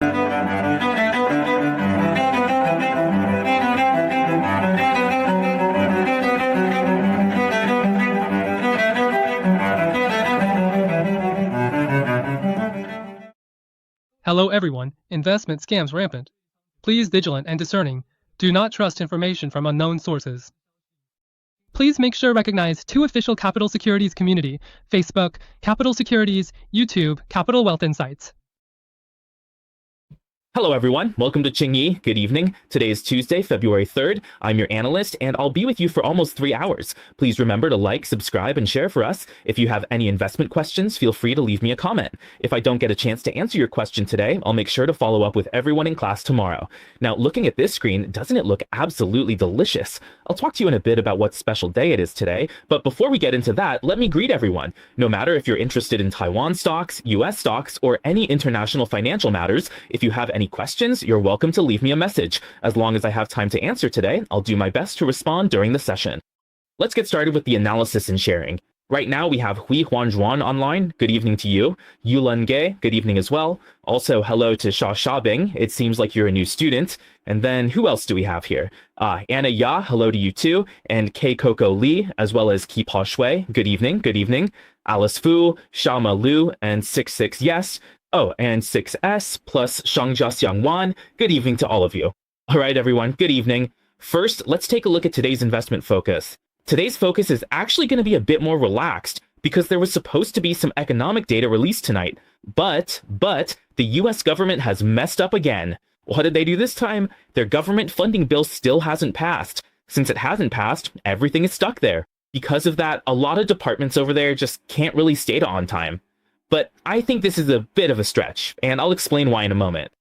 Hello everyone, investment scams rampant. Please vigilant and discerning. Do not trust information from unknown sources. Please make sure to recognize 2 official Capital Securities community, Facebook, Capital Securities, YouTube, Capital Wealth Insights. Hello everyone, welcome to Qingyi. Good evening. Today is Tuesday, February 3rd. I'm your analyst and I'll be with you for almost 3 hours. Please remember to like, subscribe, and share for us. If you have any investment questions, feel free to leave me a comment. If I don't get a chance to answer your question today, I'll make sure to follow up with everyone in class tomorrow. Now, looking at this screen, doesn't it look absolutely delicious? I'll talk to you in a bit about what special day it is today, but before we get into that, let me greet everyone. No matter if you're interested in Taiwan stocks, US stocks, or any international financial matters, if you have any questions, you're welcome to leave me a message. As long as I have time to answer today, I'll do my best to respond during the session. Let's get started with the analysis and sharing. Right now we have Hui Huanzhuan online. Good evening to you. Yulan Ge, good evening as well. Also, hello to Sha Shabing. It seems like you're a new student. And then who else do we have here? Anna Ya, hello to you too. And Kei Coco Lee, as well as Ki Pa Shui. Good evening, good evening. Alice Fu, Shama Lu, and 66 Yes. Oh, and 6S plus Shangjia Xiangwan. Good evening to all of you. All right, everyone, good evening. First, let's take a look at today's investment focus. Today's focus is actually going to be a bit more relaxed because there was supposed to be some economic data released tonight. But the US government has messed up again. What did they do this time? Their government funding bill still hasn't passed. Since it hasn't passed, everything is stuck there. Because of that, a lot of departments over there just can't release data on time. But I think this is a bit of a stretch, and I'll explain why in a moment.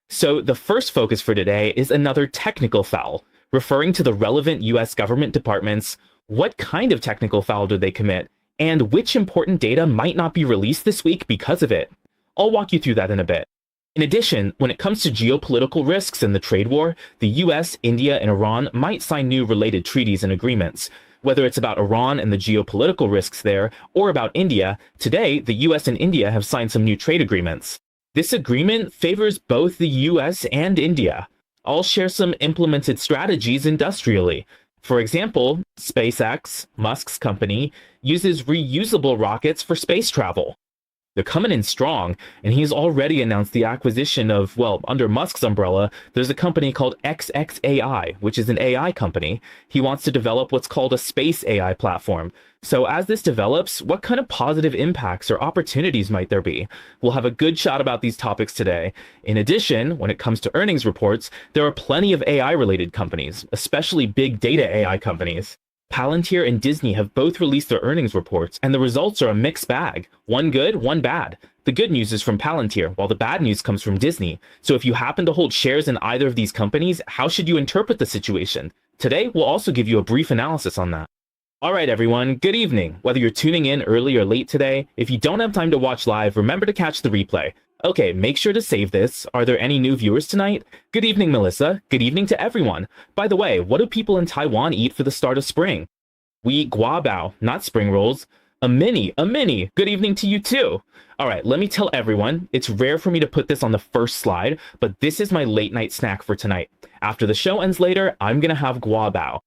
So the first focus for today is another technical foul, referring to the relevant US government departments. What kind of technical foul did they commit, and which important data might not be released this week because of it? I'll walk you through that in a bit. In addition, when it comes to geopolitical risks and the trade war, the US, India, and Iran might sign new related treaties and agreements. Whether it's about Iran and the geopolitical risks there, or about India, today the US and India have signed some new trade agreements. This agreement favors both the US and India. I'll share some implemented strategies industrially. For example, SpaceX, Musk's company, uses reusable rockets for space travel. They're coming in strong, and he's already announced the acquisition of, well, under Musk's umbrella, there's a company called XXAI, which is an AI company. He wants to develop what's called a space AI platform. So as this develops, what kind of positive impacts or opportunities might there be? We'll have a good shot about these topics today. In addition, when it comes to earnings reports, there are plenty of AI-related companies, especially big data AI companies. Palantir and Disney have both released their earnings reports, and the results are a mixed bag. One good, one bad. The good news is from Palantir, while the bad news comes from Disney. So if you happen to hold shares in either of these companies, how should you interpret the situation? Today, we'll also give you a brief analysis on that. All right, everyone, good evening. Whether you're tuning in early or late today, if you don't have time to watch live, remember to catch the replay. Okay, make sure to save this. Are there any new viewers tonight? Good evening, Melissa. Good evening to everyone. By the way, what do people in Taiwan eat for the start of spring? We eat guabao, not spring rolls. A mini. Good evening to you too. All right, let me tell everyone, it's rare for me to put this on the first slide, but this is my late night snack for tonight. After the show ends later, I'm gonna have guabao.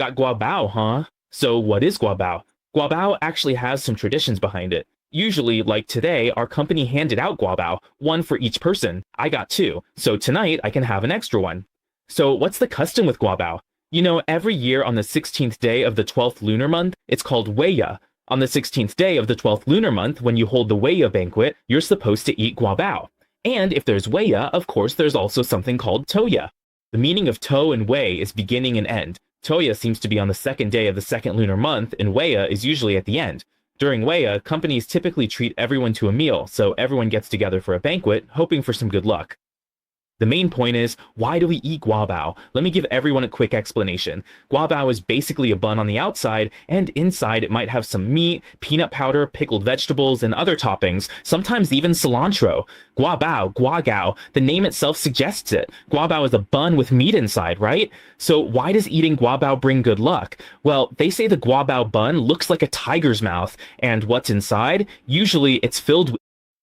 Got guabao, huh? So what is guabao? Guabao actually has some traditions behind it. Usually, like today, our company handed out guabao, one for each person. I got 2, so tonight I can have an extra one. So what's the custom with guabao? You know, every year on the 16th day of the 12th lunar month, it's called Weiya. On the 16th day of the 12th lunar month, when you hold the Weiya banquet, you're supposed to eat guabao. And if there's Weiya, of course, there's also something called Toya. The meaning of To and Wei is beginning and end. Toya seems to be on the 2nd day of the 2nd lunar month, and Weiya is usually at the end. During Weiya, companies typically treat everyone to a meal, so everyone gets together for a banquet, hoping for some good luck. The main point is, why do we eat guabao? Let me give everyone a quick explanation. Guabao is basically a bun on the outside, and inside it might have some meat, peanut powder, pickled vegetables, and other toppings, sometimes even cilantro. Guabao, guagao, the name itself suggests it. Guabao is a bun with meat inside, right? So why does eating guabao bring good luck? Well, they say the guabao bun looks like a tiger's mouth, and what's inside? Usually it's filled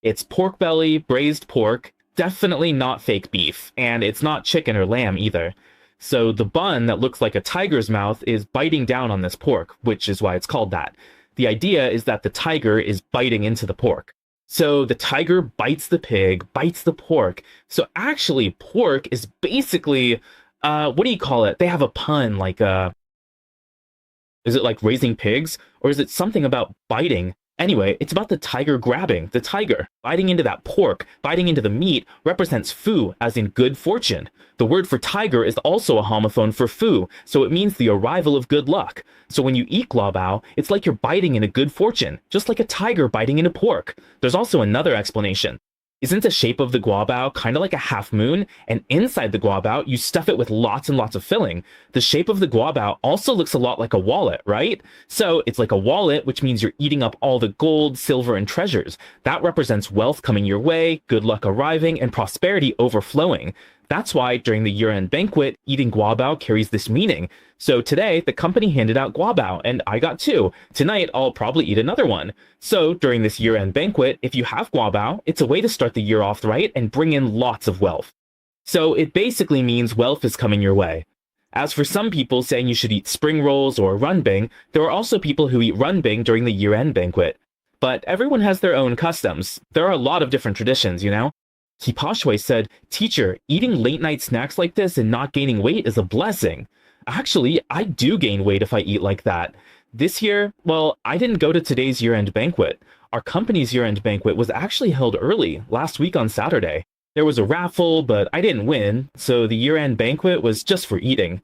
with pork belly, braised pork, definitely not fake beef, and it's not chicken or lamb either. So the bun that looks like a tiger's mouth is biting down on this pork, which is why it's called that. The idea is that the tiger is biting into the pork. So the tiger bites the pig, bites the pork. So actually, pork is basically, what do you call it? They have a pun, like, is it like raising pigs? Or is it something about biting? Anyway, it's about the tiger grabbing. The tiger biting into that pork, biting into the meat, represents fu, as in good fortune. The word for tiger is also a homophone for fu, so it means the arrival of good luck. So when you eat guabao, it's like you're biting into good fortune, just like a tiger biting into pork. There's also another explanation. Isn't the shape of the guabao kind of like a half moon? And inside the guabao, you stuff it with lots and lots of filling. The shape of the guabao also looks a lot like a wallet, right? So it's like a wallet, which means you're eating up all the gold, silver, and treasures. That represents wealth coming your way, good luck arriving, and prosperity overflowing. That's why during the year-end banquet, eating guabao carries this meaning. So today, the company handed out guabao, and I got 2. Tonight, I'll probably eat another one. So during this year-end banquet, if you have guabao, it's a way to start the year off right and bring in lots of wealth. So it basically means wealth is coming your way. As for some people saying you should eat spring rolls or runbing, there are also people who eat runbing during the year-end banquet. But everyone has their own customs. There are a lot of different traditions, you know? Kipashwe said, "Teacher, eating late-night snacks like this and not gaining weight is a blessing." Actually, I do gain weight if I eat like that. This year, well, I didn't go to today's year-end banquet. Our company's year-end banquet was actually held early, last week on Saturday. There was a raffle, but I didn't win, so the year-end banquet was just for eating.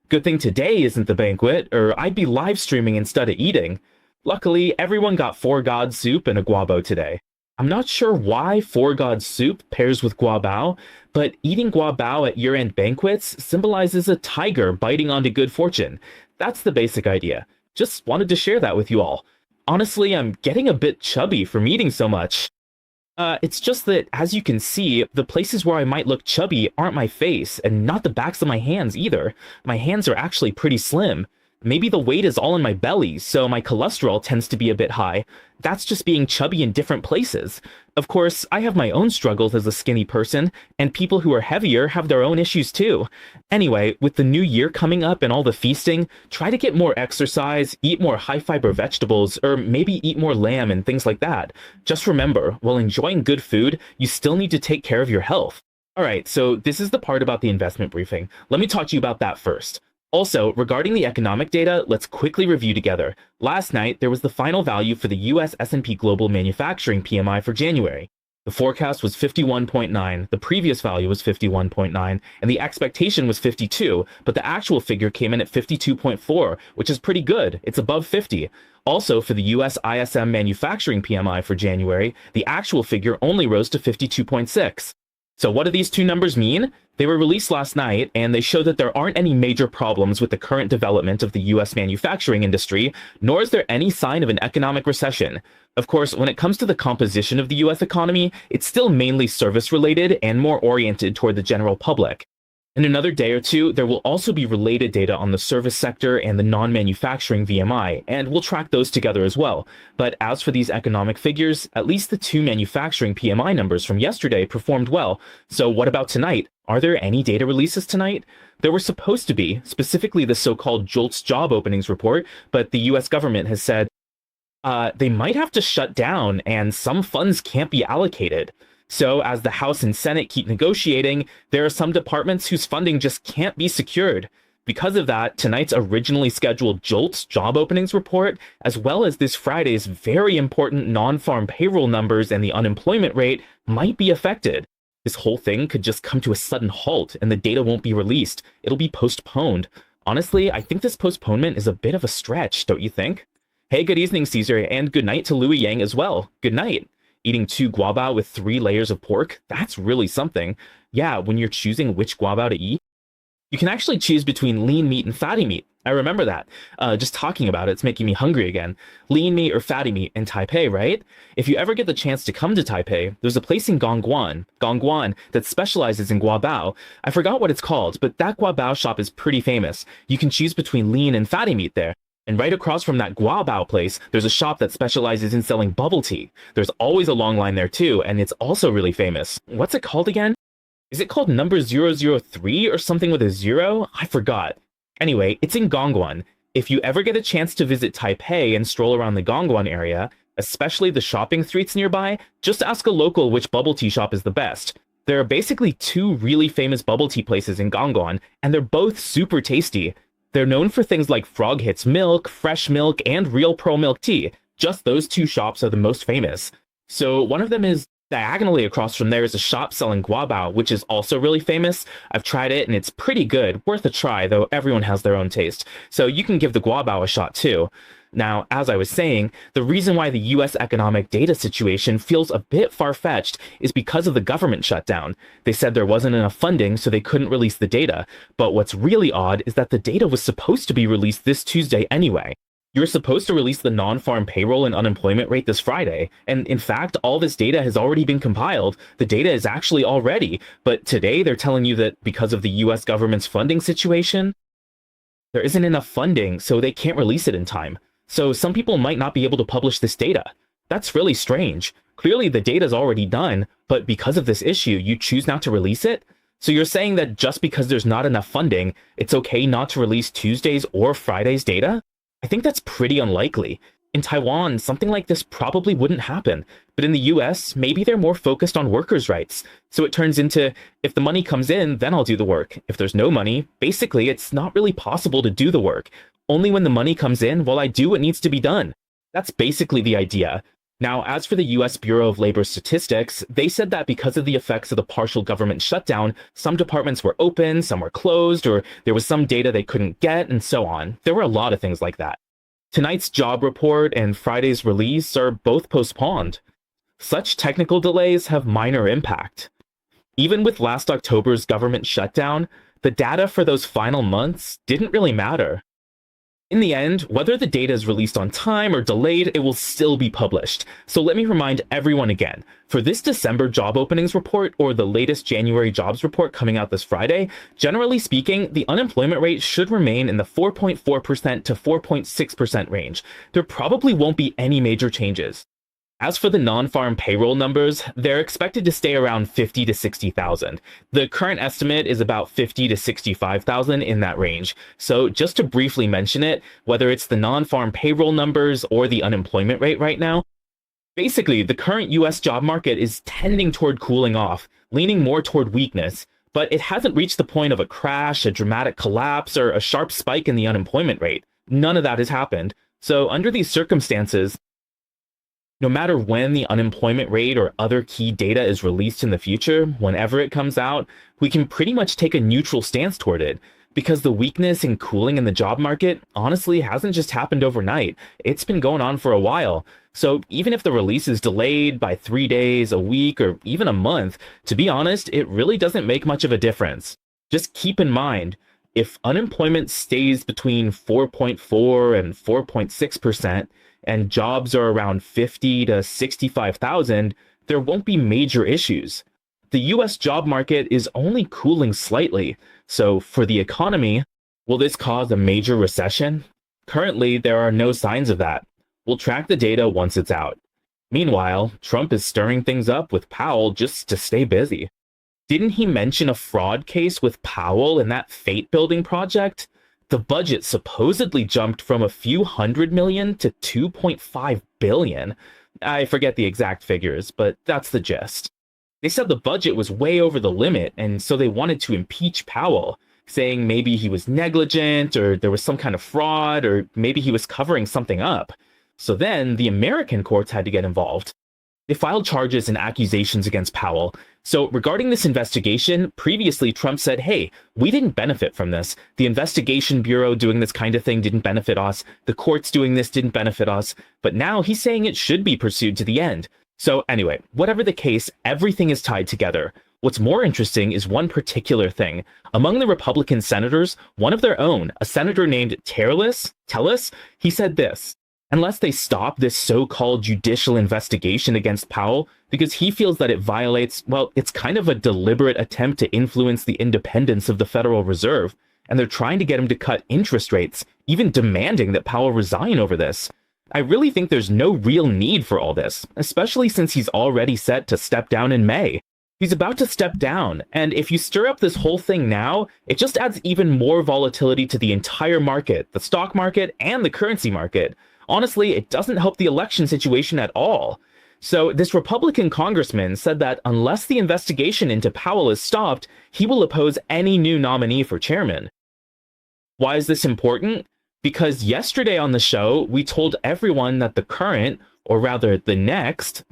Good thing today isn't the banquet, or I'd be live streaming instead of eating. Luckily, everyone got Four God soup and a guabao today. I'm not sure why Four God soup pairs with guabao, but eating guabao at year-end banquets symbolizes a tiger biting onto good fortune. That's the basic idea. Just wanted to share that with you all. Honestly, I'm getting a bit chubby from eating so much. It's just that, as you can see, the places where I might look chubby aren't my face, and not the backs of my hands either. My hands are actually pretty slim. Maybe the weight is all in my belly, so my cholesterol tends to be a bit high. That's just being chubby in different places. Of course, I have my own struggles as a skinny person, and people who are heavier have their own issues too. Anyway, with the new year coming up and all the feasting, try to get more exercise, eat more high-fiber vegetables, or maybe eat more lamb and things like that. Just remember, while enjoying good food, you still need to take care of your health. Alright, so this is the part about the investment briefing. Let me talk to you about that first. Also, regarding the economic data, let's quickly review together. Last night, there was the final value for the US S&P Global Manufacturing PMI for January. The forecast was 51.9, the previous value was 51.9, and the expectation was 52, but the actual figure came in at 52.4, which is pretty good. It's above 50. Also, for the US ISM Manufacturing PMI for January, the actual figure only rose to 52.6. So what do these two numbers mean? They were released last night, and they show that there aren't any major problems with the current development of the US manufacturing industry, nor is there any sign of an economic recession. Of course, when it comes to the composition of the US economy, it's still mainly service-related and more oriented toward the general public. In another day or two, there will also be related data on the service sector and the non-manufacturing VMI, and we'll track those together as well. But as for these economic figures, at least the two manufacturing PMI numbers from yesterday performed well. So what about tonight? Are there any data releases tonight? There were supposed to be, specifically the so-called JOLTS job openings report, but the US government has said they might have to shut down and some funds can't be allocated. So as the House and Senate keep negotiating, there are some departments whose funding just can't be secured. Because of that, tonight's originally scheduled JOLTS job openings report, as well as this Friday's very important non-farm payroll numbers and the unemployment rate, might be affected. This whole thing could just come to a sudden halt and the data won't be released. It'll be postponed. Honestly, I think this postponement is a bit of a stretch, don't you think? Hey, good evening, Caesar, and good night to Louis Yang as well. Good night. Eating 2 guabao with 3 layers of pork? That's really something. Yeah, when you're choosing which guabao to eat, you can actually choose between lean meat and fatty meat. I remember that. Just talking about it's making me hungry again. Lean meat or fatty meat in Taipei, right? If you ever get the chance to come to Taipei, there's a place in Gongguan, that specializes in guabao. I forgot what it's called, but that guabao shop is pretty famous. You can choose between lean and fatty meat there. And right across from that guabao place, there's a shop that specializes in selling bubble tea. There's always a long line there too, and it's also really famous. What's it called again? Is it called number 003 or something with a zero? I forgot. Anyway, it's in Gongguan. If you ever get a chance to visit Taipei and stroll around the Gongguan area, especially the shopping streets nearby, just ask a local which bubble tea shop is the best. There are basically two really famous bubble tea places in Gongguan, and they're both super tasty. They're known for things like Frog Hits milk, fresh milk, and real pearl milk tea. Just those two shops are the most famous. So one of them is diagonally across from there is a shop selling guabao, which is also really famous. I've tried it and it's pretty good, worth a try, though everyone has their own taste. So you can give the guabao a shot too. Now, as I was saying, the reason why the US economic data situation feels a bit far-fetched is because of the government shutdown. They said there wasn't enough funding, so they couldn't release the data. But what's really odd is that the data was supposed to be released this Tuesday anyway. You're supposed to release the non-farm payroll and unemployment rate this Friday, and in fact, all this data has already been compiled. The data is actually all ready, but today they're telling you that because of the US government's funding situation, there isn't enough funding, so they can't release it in time. So some people might not be able to publish this data. That's really strange. Clearly the data's already done, but because of this issue, you choose not to release it? So you're saying that just because there's not enough funding, it's okay not to release Tuesday's or Friday's data? I think that's pretty unlikely. In Taiwan, something like this probably wouldn't happen. But in the US, maybe they're more focused on workers' rights. So it turns into, if the money comes in, then I'll do the work. If there's no money, basically it's not really possible to do the work. Only when the money comes in will I do what needs to be done. That's basically the idea. Now, as for the US Bureau of Labor Statistics, they said that because of the effects of the partial government shutdown, some departments were open, some were closed, or there was some data they couldn't get, and so on. There were a lot of things like that. Tonight's job report and Friday's release are both postponed. Such technical delays have minor impact. Even with last October's government shutdown, the data for those final months didn't really matter. In the end, whether the data is released on time or delayed, it will still be published. So let me remind everyone again, for this December job openings report or the latest January jobs report coming out this Friday, generally speaking, the unemployment rate should remain in the 4.4% to 4.6% range. There probably won't be any major changes. As for the non-farm payroll numbers, they're expected to stay around 50 to 60,000. The current estimate is about 50 to 65,000 in that range. So just to briefly mention it, whether it's the non-farm payroll numbers or the unemployment rate right now, basically the current US job market is tending toward cooling off, leaning more toward weakness, but it hasn't reached the point of a crash, a dramatic collapse, or a sharp spike in the unemployment rate. None of that has happened. So under these circumstances, no matter when the unemployment rate or other key data is released in the future, whenever it comes out, we can pretty much take a neutral stance toward it. Because the weakness and cooling in the job market honestly hasn't just happened overnight. It's been going on for a while. So even if the release is delayed by 3 days, a week, or even a month, to be honest, it really doesn't make much of a difference. Just keep in mind, if unemployment stays between 4.4 and 4.6%, and jobs are around 50 to 65,000, there won't be major issues. The US job market is only cooling slightly, so for the economy, will this cause a major recession? Currently, there are no signs of that. We'll track the data once it's out. Meanwhile, Trump is stirring things up with Powell just to stay busy. Didn't he mention a fraud case with Powell in that fate building project? The budget supposedly jumped from a few hundred million to 2.5 billion. I forget the exact figures, but that's the gist. They said the budget was way over the limit, and so they wanted to impeach Powell, saying maybe he was negligent, or there was some kind of fraud, or maybe he was covering something up. So then the American courts had to get involved. They filed charges and accusations against Powell. So regarding this investigation, previously Trump said, hey, we didn't benefit from this. The investigation bureau doing this kind of thing didn't benefit us. The courts doing this didn't benefit us. But now he's saying it should be pursued to the end. So anyway, whatever the case, everything is tied together. What's more interesting is one particular thing. Among the Republican senators, one of their own, a senator named Tellus, he said this: unless they stop this so-called judicial investigation against Powell, because he feels that it violates, well, it's kind of a deliberate attempt to influence the independence of the Federal Reserve. and they're trying to get him to cut interest rates, even demanding that Powell resign over this. I really think there's no real need for all this, especially since he's already set to step down in May. He's about to step down, and if you stir up this whole thing now, it just adds even more volatility to the entire market, the stock market, and the currency market. Honestly, it doesn't help the election situation at all. So this Republican congressman said that unless the investigation into Powell is stopped, he will oppose any new nominee for chairman. Why is this important? Because yesterday on the show, we told everyone that the current, or rather the next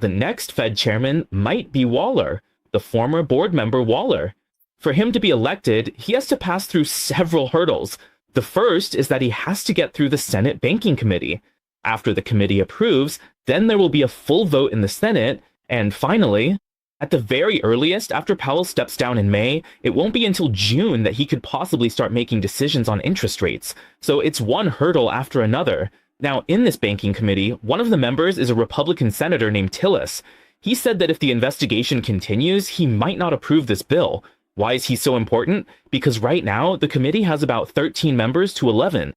Fed chairman might be Waller, the former board member Waller. For him to be elected, he has to pass through several hurdles. The first is that he has to get through the Senate Banking Committee. After the committee approves, then there will be a full vote in the Senate, and finally, at the very earliest, after Powell steps down in May, it won't be until June that he could possibly start making decisions on interest rates. So it's one hurdle after another. Now, in this banking committee, one of the members is a Republican senator named Tillis. He said that if the investigation continues, he might not approve this bill. Why is he so important? Because right now, the committee has about 13 members to 11.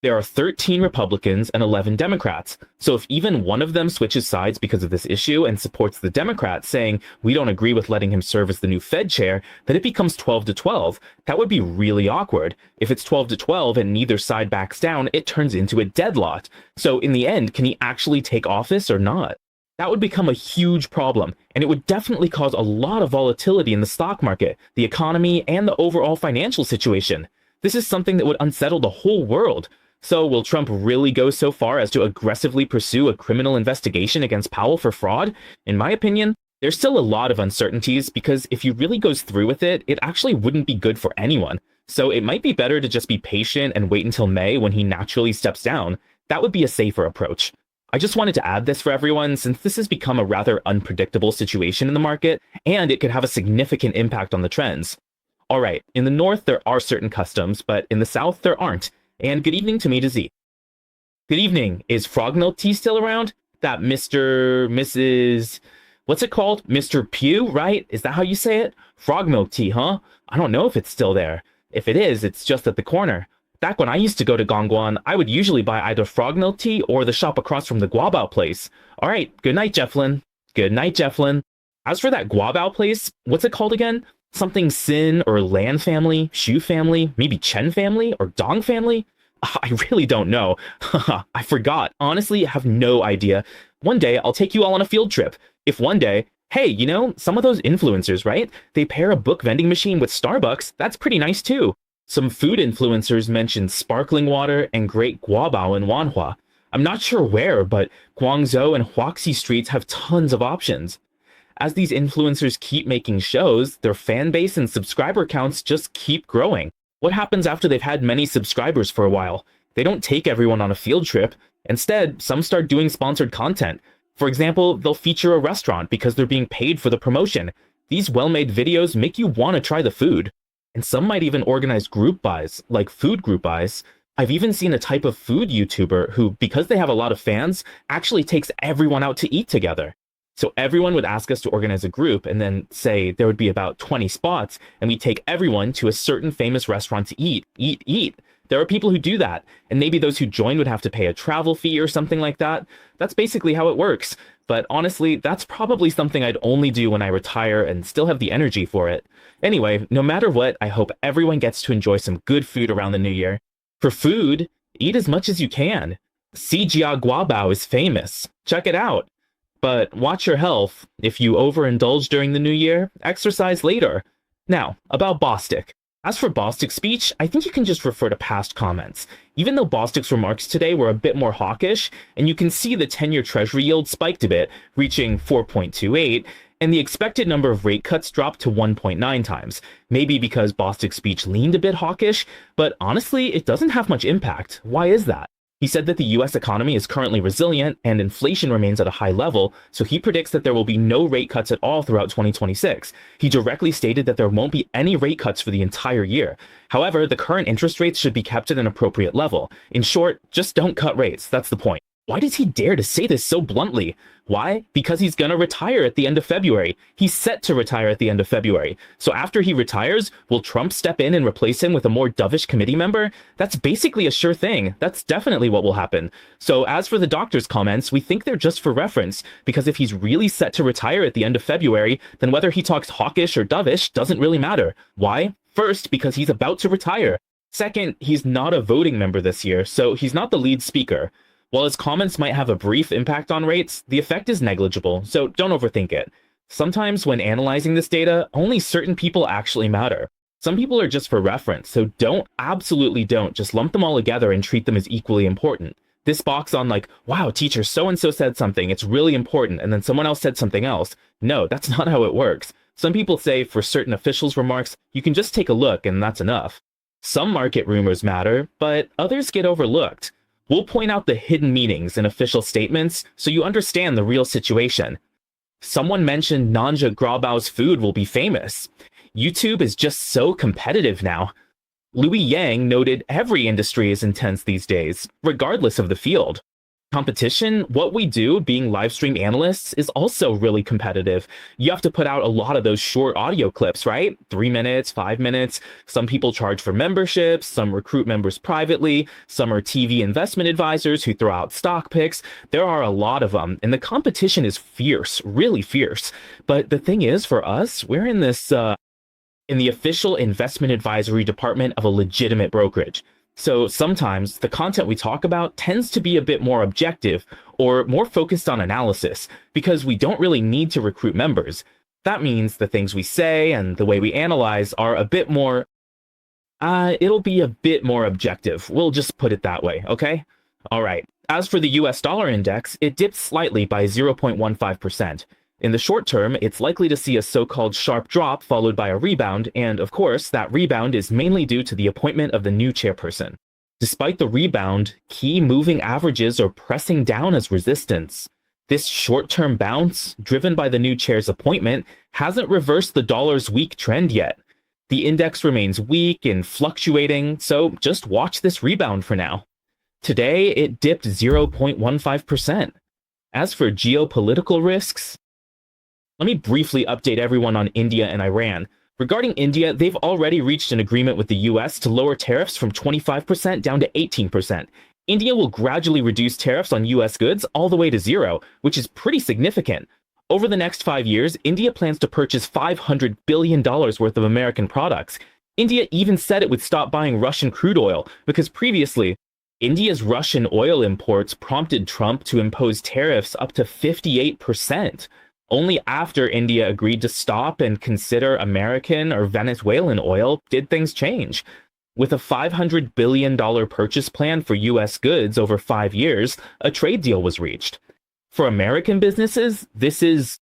There are 13 Republicans and 11 Democrats. So if even one of them switches sides because of this issue and supports the Democrats, saying, we don't agree with letting him serve as the new Fed chair, then it becomes 12-12. That would be really awkward. If it's 12-12 and neither side backs down, it turns into a deadlock. So in the end, can he actually take office or not? That would become a huge problem, and it would definitely cause a lot of volatility in the stock market, the economy, and the overall financial situation. This is something that would unsettle the whole world. So will Trump really go so far as to aggressively pursue a criminal investigation against Powell for fraud? In my opinion, there's still a lot of uncertainties because if he really goes through with it, it actually wouldn't be good for anyone. So it might be better to just be patient and wait until May when he naturally steps down. That would be a safer approach. I just wanted to add this for everyone since this has become a rather unpredictable situation in the market and it could have a significant impact on the trends. All right, in the North, there are certain customs, but in the South, there aren't. And good evening to me to Z. Good evening. Is frog milk tea still around? That Mrs. What's it called? Mr. Pew, right? Is that how you say it? Frog milk tea, huh? I don't know if it's still there. If it is, it's just at the corner. Back when I used to go to Gongguan, I would usually buy either frog milk tea or the shop across from the guabao place. All right, good night, Jefflin. Good night, Jefflin. As for that guabao place, what's it called again? Something Sin or Lan family, Shu family, maybe Chen family or Dong family? I really don't know. I forgot. Honestly, I have no idea. One day, I'll take you all on a field trip. If one day, hey, you know, some of those influencers, right? They pair a book vending machine with Starbucks. That's pretty nice too. Some food influencers mentioned sparkling water and great guabao in Wanhua. I'm not sure where, but Guangzhou and Huaxi streets have tons of options. As these influencers keep making shows, their fan base and subscriber counts just keep growing. What happens after they've had many subscribers for a while? They don't take everyone on a field trip. Instead, some start doing sponsored content. For example, they'll feature a restaurant because they're being paid for the promotion. These well-made videos make you want to try the food. And some might even organize group buys, like food group buys. I've even seen a type of food YouTuber who, because they have a lot of fans, actually takes everyone out to eat together. So everyone would ask us to organize a group and then say there would be about 20 spots and we take everyone to a certain famous restaurant to eat. There are people who do that, and maybe those who join would have to pay a travel fee or something like that. That's basically how it works. But honestly, that's probably something I'd only do when I retire and still have the energy for it. Anyway, no matter what, I hope everyone gets to enjoy some good food around the new year. For food, eat as much as you can. Xijia Guabao is famous. Check it out. But watch your health. If you overindulge during the new year, exercise later. Now, about Bostic. As for Bostic's speech, I think you can just refer to past comments. Even though Bostic's remarks today were a bit more hawkish, and you can see the 10-year Treasury yield spiked a bit, reaching 4.28, and the expected number of rate cuts dropped to 1.9 times. Maybe because Bostic's speech leaned a bit hawkish, but honestly, it doesn't have much impact. Why is that? He said that the US economy is currently resilient and inflation remains at a high level, so he predicts that there will be no rate cuts at all throughout 2026. He directly stated that there won't be any rate cuts for the entire year. However, the current interest rates should be kept at an appropriate level. In short, just don't cut rates. That's the point. Why does he dare to say this so bluntly? Why? Because he's gonna retire at the end of February. He's set to retire at the end of February. So after he retires, will Trump step in and replace him with a more dovish committee member? That's basically a sure thing. That's definitely what will happen. So as for the doctor's comments, we think they're just for reference, because if he's really set to retire at the end of February, then whether he talks hawkish or dovish doesn't really matter. Why? First, because he's about to retire. Second, he's not a voting member this year, so he's not the lead speaker. While his comments might have a brief impact on rates, the effect is negligible, so don't overthink it. Sometimes when analyzing this data, only certain people actually matter. Some people are just for reference, so absolutely don't just lump them all together and treat them as equally important. This box on like, wow, teacher so-and-so said something, it's really important, and then someone else said something else. No, that's not how it works. Some people say for certain officials' remarks, you can just take a look and that's enough. Some market rumors matter, but others get overlooked. We'll point out the hidden meanings in official statements so you understand the real situation. Someone mentioned Nanja Grabao's food will be famous. YouTube is just so competitive now. Louis Yang noted every industry is intense these days, regardless of the field. Competition, what we do being live stream analysts, is also really competitive. You have to put out a lot of those short audio clips, right? 3 minutes, 5 minutes. Some people charge for memberships, some recruit members privately, some are TV investment advisors who throw out stock picks. There are a lot of them, and the competition is fierce, really fierce. But the thing is, for us, we're in this, in the official investment advisory department of a legitimate brokerage. So sometimes the content we talk about tends to be a bit more objective or more focused on analysis because we don't really need to recruit members. That means the things we say and the way we analyze are a bit more, it'll be a bit more objective. We'll just put it that way, okay? All right. As for the US dollar index, it dipped slightly by 0.15%. In the short term, it's likely to see a so-called sharp drop followed by a rebound, and of course, that rebound is mainly due to the appointment of the new chairperson. Despite the rebound, key moving averages are pressing down as resistance. This short-term bounce, driven by the new chair's appointment, hasn't reversed the dollar's weak trend yet. The index remains weak and fluctuating, so just watch this rebound for now. Today, it dipped 0.15%. As for geopolitical risks, let me briefly update everyone on India and Iran. Regarding India, they've already reached an agreement with the US to lower tariffs from 25% down to 18%. India will gradually reduce tariffs on US goods all the way to zero, which is pretty significant. Over the next 5 years, India plans to purchase $500 billion worth of American products. India even said it would stop buying Russian crude oil because previously, India's Russian oil imports prompted Trump to impose tariffs up to 58%. Only after India agreed to stop and consider American or Venezuelan oil did things change. With a $500 billion purchase plan for US goods over 5 years, a trade deal was reached. For American businesses, this is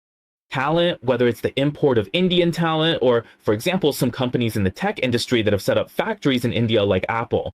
talent, whether it's the import of Indian talent or, for example, some companies in the tech industry that have set up factories in India like Apple.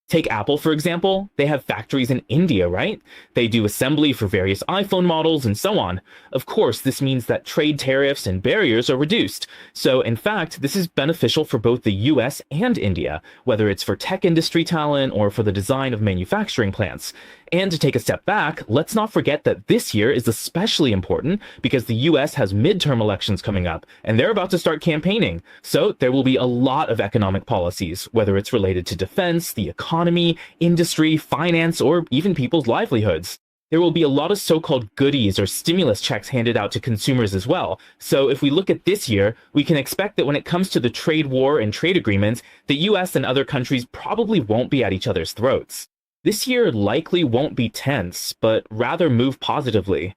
Take Apple, for example. They have factories in India, right? They do assembly for various iPhone models and so on. Of course, this means that trade tariffs and barriers are reduced. So, in fact, this is beneficial for both the US and India, whether it's for tech industry talent or for the design of manufacturing plants. And to take a step back, let's not forget that this year is especially important because the US has midterm elections coming up, and they're about to start campaigning. So there will be a lot of economic policies, whether it's related to defense, the economy, industry, finance, or even people's livelihoods. There will be a lot of so-called goodies or stimulus checks handed out to consumers as well. So if we look at this year, we can expect that when it comes to the trade war and trade agreements, the US and other countries probably won't be at each other's throats. This year likely won't be tense, but rather move positively.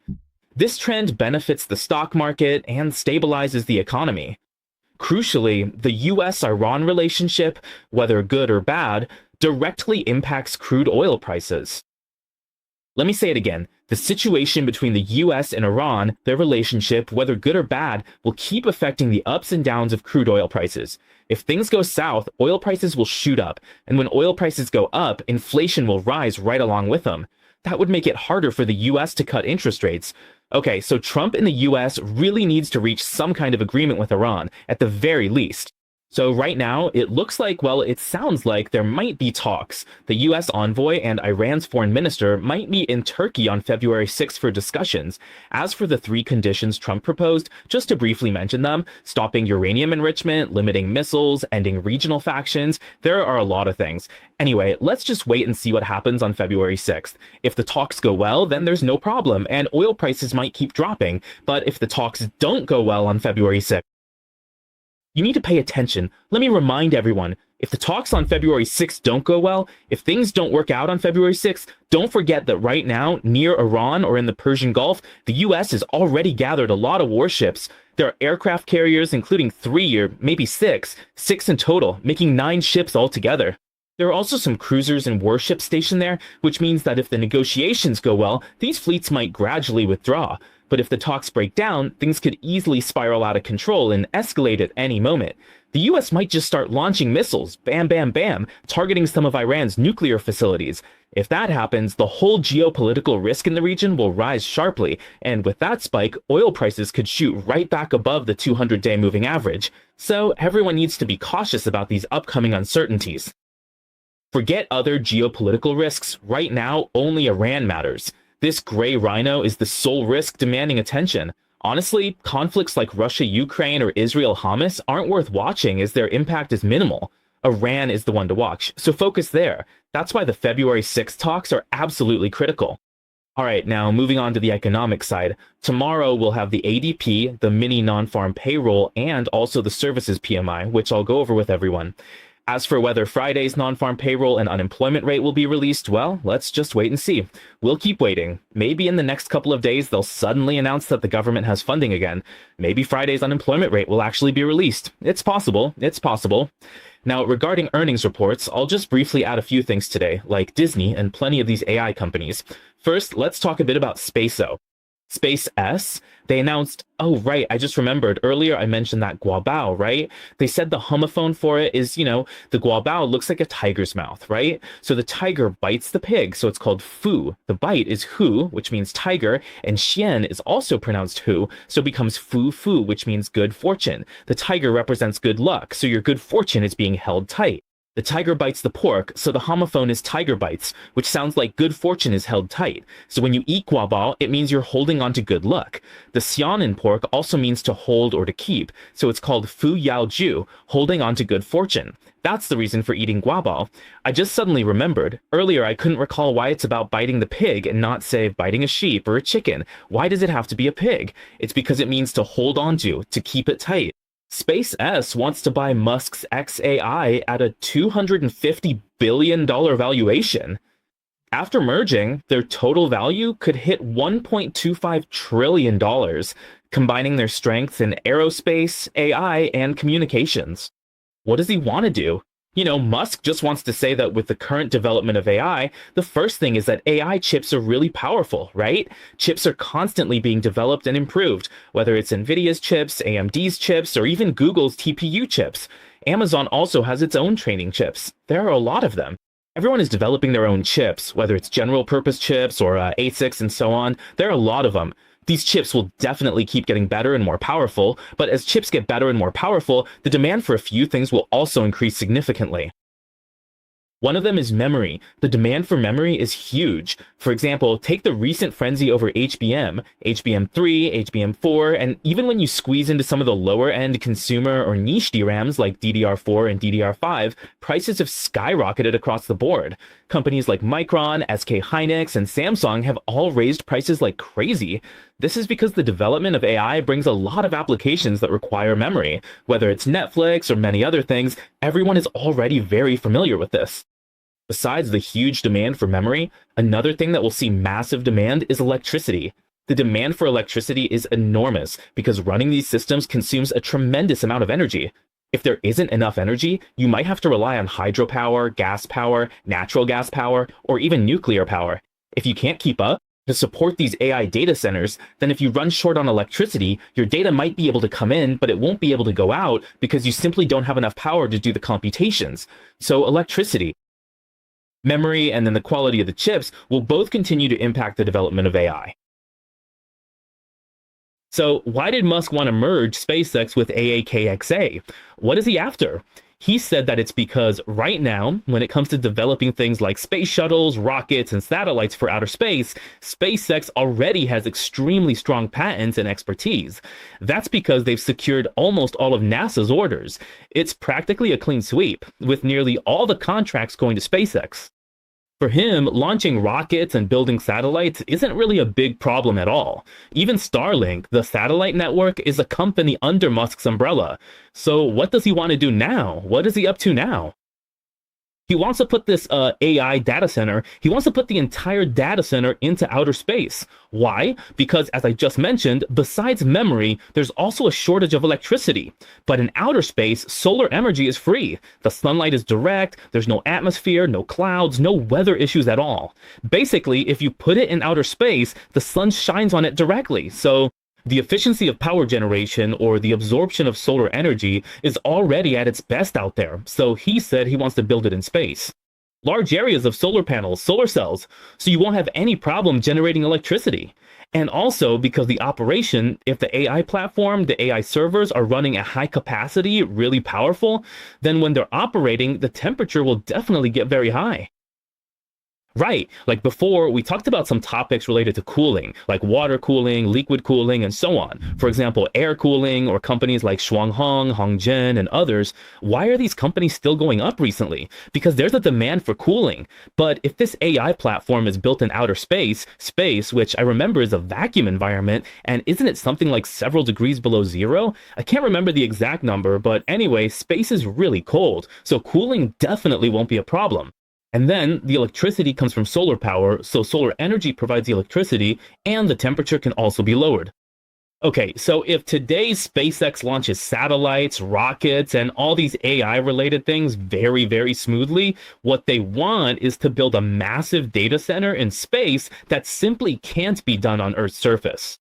This trend benefits the stock market and stabilizes the economy. Crucially, the US-Iran relationship, whether good or bad, directly impacts crude oil prices. Let me say it again. The situation between the US and Iran, their relationship, whether good or bad, will keep affecting the ups and downs of crude oil prices. If things go south, oil prices will shoot up, and when oil prices go up, inflation will rise right along with them. That would make it harder for the US to cut interest rates. Okay, so Trump in the US really needs to reach some kind of agreement with Iran, at the very least. So right now, it looks like, well, it sounds like there might be talks. The US envoy and Iran's foreign minister might meet in Turkey on February 6th for discussions. As for the three conditions Trump proposed, just to briefly mention them, stopping uranium enrichment, limiting missiles, ending regional factions, there are a lot of things. Anyway, let's just wait and see what happens on February 6th. If the talks go well, then there's no problem, and oil prices might keep dropping. But if the talks don't go well on February 6th, you need to pay attention. Let me remind everyone, if the talks on February 6th don't go well, if things don't work out on February 6th, don't forget that right now, near Iran or in the Persian Gulf, the US has already gathered a lot of warships. There are aircraft carriers, including 3 or maybe 6 in total, making 9 ships altogether. There are also some cruisers and warships stationed there, which means that if the negotiations go well, these fleets might gradually withdraw. But if the talks break down, things could easily spiral out of control and escalate at any moment. The US might just start launching missiles, bam, bam, bam, targeting some of Iran's nuclear facilities. If that happens, the whole geopolitical risk in the region will rise sharply, and with that spike, oil prices could shoot right back above the 200-day moving average. So everyone needs to be cautious about these upcoming uncertainties. Forget other geopolitical risks. Right now, only Iran matters. This gray rhino is the sole risk demanding attention. Honestly, conflicts like Russia-Ukraine or Israel-Hamas aren't worth watching as their impact is minimal. Iran is the one to watch, so focus there. That's why the February 6th talks are absolutely critical. All right, now moving on to the economic side. Tomorrow we'll have the ADP, the mini non-farm payroll, and also the services PMI, which I'll go over with everyone. As for whether Friday's non-farm payroll and unemployment rate will be released, well, let's just wait and see. We'll keep waiting. Maybe in the next couple of days, they'll suddenly announce that the government has funding again. Maybe Friday's unemployment rate will actually be released. It's possible. It's possible. Now, regarding earnings reports, I'll just briefly add a few things today, like Disney and plenty of these AI companies. First, let's talk a bit about SpaceX. They announced, oh, right, I just remembered earlier I mentioned that guabao, right? They said the homophone for it is, the guabao looks like a tiger's mouth, right? So the tiger bites the pig, so it's called fu. The bite is hu, which means tiger, and xian is also pronounced hu, so it becomes fu, which means good fortune. The tiger represents good luck, so your good fortune is being held tight. The tiger bites the pork, so the homophone is tiger bites, which sounds like good fortune is held tight. So when you eat guabao, it means you're holding on to good luck. The xian in pork also means to hold or to keep, so it's called fu yao ju, holding on to good fortune. That's the reason for eating guabao. I just suddenly remembered. Earlier, I couldn't recall why it's about biting the pig and not, say, biting a sheep or a chicken. Why does it have to be a pig? It's because it means to hold on to keep it tight. SpaceX wants to buy Musk's xAI at a $250 billion valuation. After merging, their total value could hit $1.25 trillion, combining their strengths in aerospace, AI, and communications. What does he want to do? Musk just wants to say that with the current development of AI, the first thing is that AI chips are really powerful, right? Chips are constantly being developed and improved, whether it's NVIDIA's chips, AMD's chips, or even Google's TPU chips. Amazon also has its own training chips. There are a lot of them. Everyone is developing their own chips, whether it's general purpose chips or ASICs and so on. There are a lot of them. These chips will definitely keep getting better and more powerful, but as chips get better and more powerful, the demand for a few things will also increase significantly. One of them is memory. The demand for memory is huge. For example, take the recent frenzy over HBM3, HBM4, and even when you squeeze into some of the lower-end consumer or niche DRAMs like DDR4 and DDR5, prices have skyrocketed across the board. Companies like Micron, SK Hynix, and Samsung have all raised prices like crazy. This is because the development of AI brings a lot of applications that require memory. Whether it's Netflix or many other things, everyone is already very familiar with this. Besides the huge demand for memory, another thing that will see massive demand is electricity. The demand for electricity is enormous because running these systems consumes a tremendous amount of energy. If there isn't enough energy, you might have to rely on hydropower, gas power, natural gas power, or even nuclear power. If you can't keep up to support these AI data centers, then if you run short on electricity, your data might be able to come in, but it won't be able to go out because you simply don't have enough power to do the computations. So electricity, memory, and then the quality of the chips will both continue to impact the development of AI. So why did Musk want to merge SpaceX with AAKXA? What is he after? He said that it's because right now, when it comes to developing things like space shuttles, rockets, and satellites for outer space, SpaceX already has extremely strong patents and expertise. That's because they've secured almost all of NASA's orders. It's practically a clean sweep, with nearly all the contracts going to SpaceX. For him, launching rockets and building satellites isn't really a big problem at all. Even Starlink, the satellite network, is a company under Musk's umbrella. So what does he want to do now? What is he up to now? He wants to put this AI data center, he wants to put the entire data center into outer space. Why? Because, as I just mentioned, besides memory, there's also a shortage of electricity. But in outer space, solar energy is free. The sunlight is direct, there's no atmosphere, no clouds, no weather issues at all. Basically, if you put it in outer space, the sun shines on it directly. So the efficiency of power generation, or the absorption of solar energy, is already at its best out there, so he said he wants to build it in space. Large areas of solar panels, solar cells, so you won't have any problem generating electricity. And also because the operation, if the AI platform, the AI servers are running at high capacity, really powerful, then when they're operating, the temperature will definitely get very high. Right, like before, we talked about some topics related to cooling, like water cooling, liquid cooling, and so on. For example, air cooling, or companies like Shuanghong, Hongzhen, and others. Why are these companies still going up recently? Because there's a demand for cooling. But if this AI platform is built in outer space, which I remember is a vacuum environment, and isn't it something like several degrees below zero? I can't remember the exact number, but anyway, space is really cold, so cooling definitely won't be a problem. And then the electricity comes from solar power, so solar energy provides the electricity, and the temperature can also be lowered. Okay, so if today's SpaceX launches satellites, rockets, and all these AI-related things very, very smoothly, what they want is to build a massive data center in space that simply can't be done on Earth's surface.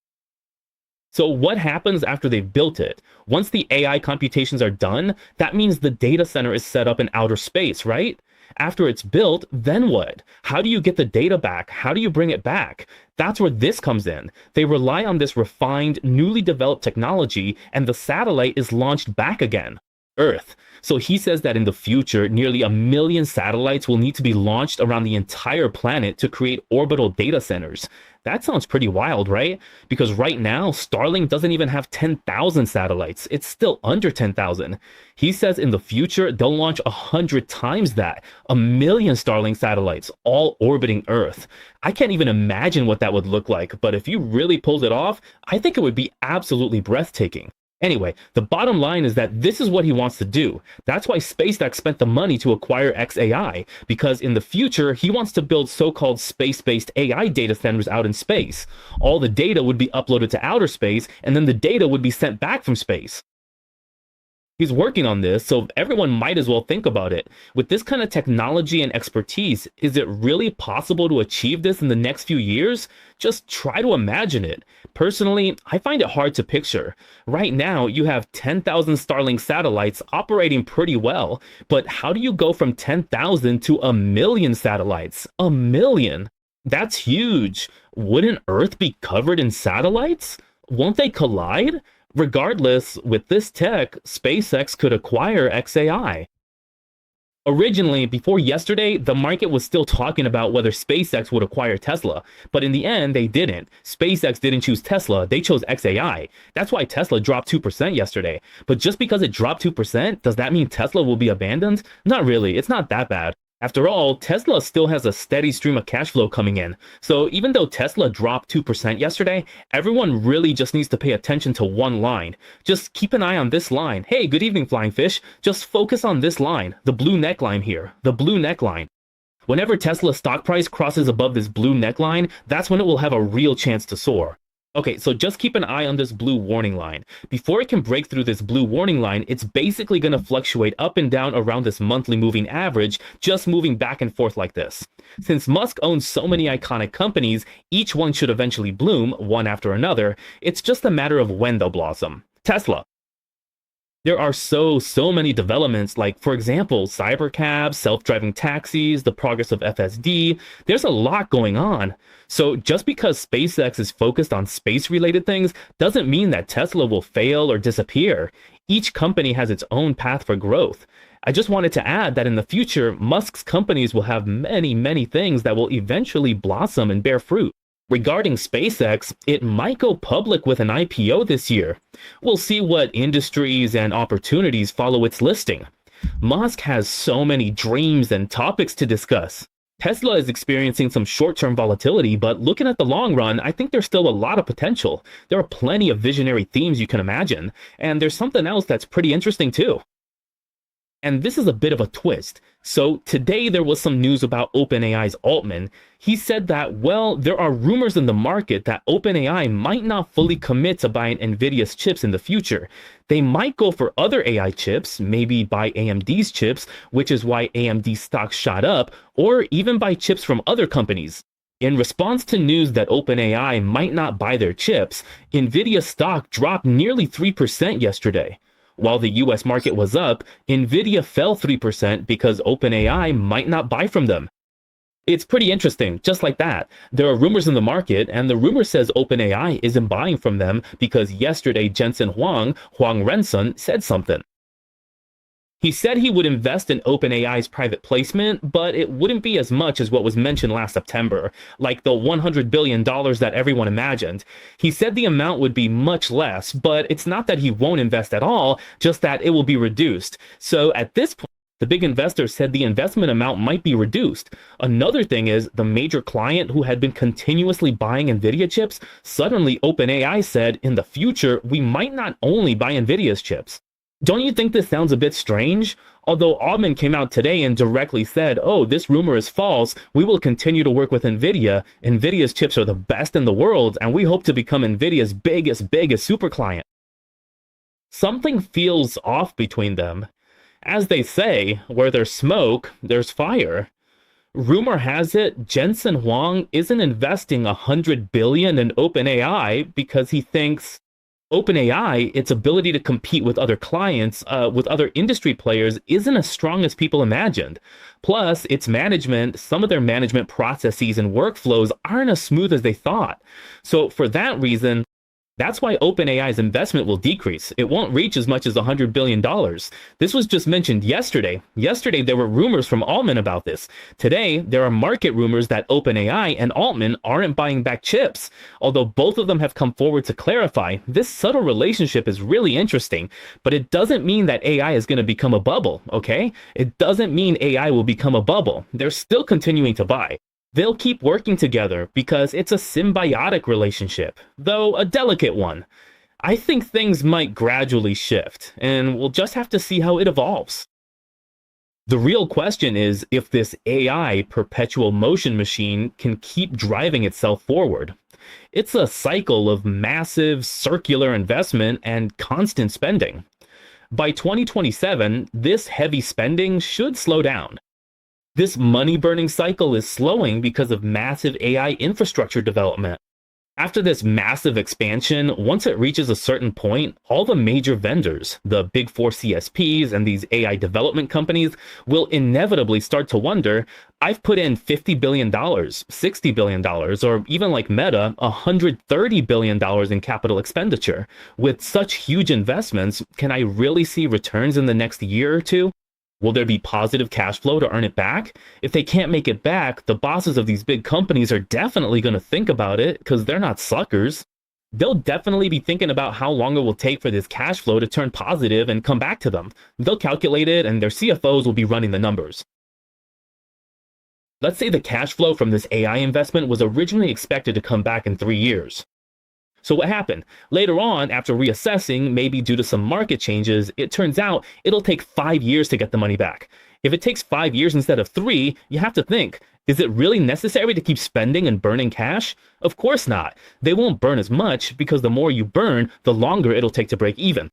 So what happens after they've built it? Once the AI computations are done, that means the data center is set up in outer space, right? After it's built, then what? How do you get the data back? How do you bring it back? That's where this comes in. They rely on this refined, newly developed technology, and the satellite is launched back again. Earth. So he says that in the future, nearly 1 million satellites will need to be launched around the entire planet to create orbital data centers. That sounds pretty wild, right? Because right now, Starlink doesn't even have 10,000 satellites. It's still under 10,000. He says in the future, they'll launch 100 times that. 1 million Starlink satellites, all orbiting Earth. I can't even imagine what that would look like, but if you really pulled it off, I think it would be absolutely breathtaking. Anyway, the bottom line is that this is what he wants to do. That's why SpaceX spent the money to acquire xAI, because in the future, he wants to build so-called space-based AI data centers out in space. All the data would be uploaded to outer space, and then the data would be sent back from space. He's working on this, so everyone might as well think about it. With this kind of technology and expertise, is it really possible to achieve this in the next few years? Just try to imagine it. Personally, I find it hard to picture. Right now, you have 10,000 Starlink satellites operating pretty well, but how do you go from 10,000 to 1 million satellites? 1 million? That's huge. Wouldn't Earth be covered in satellites? Won't they collide? Regardless, with this tech, SpaceX could acquire xAI. Originally, before yesterday, the market was still talking about whether SpaceX would acquire Tesla, but in the end, they didn't. SpaceX didn't choose Tesla, they chose xAI. That's why Tesla dropped 2% yesterday. But just because it dropped 2%, does that mean Tesla will be abandoned? Not really, it's not that bad. After all, Tesla still has a steady stream of cash flow coming in. So even though Tesla dropped 2% yesterday, everyone really just needs to pay attention to one line. Just keep an eye on this line. Hey, good evening, flying fish. Just focus on this line, the blue neckline here, the blue neckline. Whenever Tesla's stock price crosses above this blue neckline, that's when it will have a real chance to soar. Okay, so just keep an eye on this blue warning line. Before it can break through this blue warning line, it's basically going to fluctuate up and down around this monthly moving average, just moving back and forth like this. Since Musk owns so many iconic companies, each one should eventually bloom, one after another. It's just a matter of when they'll blossom. Tesla. There are so many developments, like, for example, cybercabs, self-driving taxis, the progress of FSD. There's a lot going on. So just because SpaceX is focused on space-related things doesn't mean that Tesla will fail or disappear. Each company has its own path for growth. I just wanted to add that in the future, Musk's companies will have many things that will eventually blossom and bear fruit. Regarding SpaceX, it might go public with an IPO this year. We'll see what industries and opportunities follow its listing. Musk has so many dreams and topics to discuss. Tesla is experiencing some short-term volatility, but looking at the long run, I think there's still a lot of potential. There are plenty of visionary themes you can imagine, and there's something else that's pretty interesting too. And this is a bit of a twist. So today there was some news about OpenAI's Altman. He said that, well, there are rumors in the market that OpenAI might not fully commit to buying NVIDIA's chips in the future. They might go for other AI chips, maybe buy AMD's chips, which is why AMD stock shot up, or even buy chips from other companies. In response to news that OpenAI might not buy their chips, NVIDIA stock dropped nearly 3% yesterday. While the US market was up, NVIDIA fell 3% because OpenAI might not buy from them. It's pretty interesting, just like that. There are rumors in the market, and the rumor says OpenAI isn't buying from them because yesterday Jensen Huang Rensun, said something. He said he would invest in OpenAI's private placement, but it wouldn't be as much as what was mentioned last September, like the $100 billion that everyone imagined. He said the amount would be much less, but it's not that he won't invest at all, just that it will be reduced. So at this point, the big investor said the investment amount might be reduced. Another thing is, the major client who had been continuously buying NVIDIA chips, suddenly OpenAI said, in the future, we might not only buy NVIDIA's chips. Don't you think this sounds a bit strange? Although Altman came out today and directly said, oh, this rumor is false, we will continue to work with NVIDIA. NVIDIA's chips are the best in the world, and we hope to become NVIDIA's biggest super client. Something feels off between them. As they say, where there's smoke, there's fire. Rumor has it, Jensen Huang isn't investing $100 billion in OpenAI because he thinks OpenAI, its ability to compete with other clients, with other industry players, isn't as strong as people imagined. Plus, its management, some of their management processes and workflows aren't as smooth as they thought. So for that reason, that's why OpenAI's investment will decrease. It won't reach as much as $100 billion. This was just mentioned yesterday. Yesterday, there were rumors from Altman about this. Today, there are market rumors that OpenAI and Altman aren't buying back chips. Although both of them have come forward to clarify, this subtle relationship is really interesting, but it doesn't mean that AI is going to become a bubble, okay? It doesn't mean AI will become a bubble. They're still continuing to buy. They'll keep working together because it's a symbiotic relationship, though a delicate one. I think things might gradually shift, and we'll just have to see how it evolves. The real question is if this AI perpetual motion machine can keep driving itself forward. It's a cycle of massive circular investment and constant spending. By 2027, this heavy spending should slow down. This money-burning cycle is slowing because of massive AI infrastructure development. After this massive expansion, once it reaches a certain point, all the major vendors, the big four CSPs and these AI development companies, will inevitably start to wonder, I've put in $50 billion, $60 billion, or even like Meta, $130 billion in capital expenditure. With such huge investments, can I really see returns in the next year or two? Will there be positive cash flow to earn it back? If they can't make it back, the bosses of these big companies are definitely going to think about it because they're not suckers. They'll definitely be thinking about how long it will take for this cash flow to turn positive and come back to them. They'll calculate it and their CFOs will be running the numbers. Let's say the cash flow from this AI investment was originally expected to come back in 3 years. So what happened? Later on, after reassessing, maybe due to some market changes, it turns out it'll take 5 years to get the money back. If it takes 5 years instead of 3, you have to think, is it really necessary to keep spending and burning cash? Of course not. They won't burn as much because the more you burn, the longer it'll take to break even.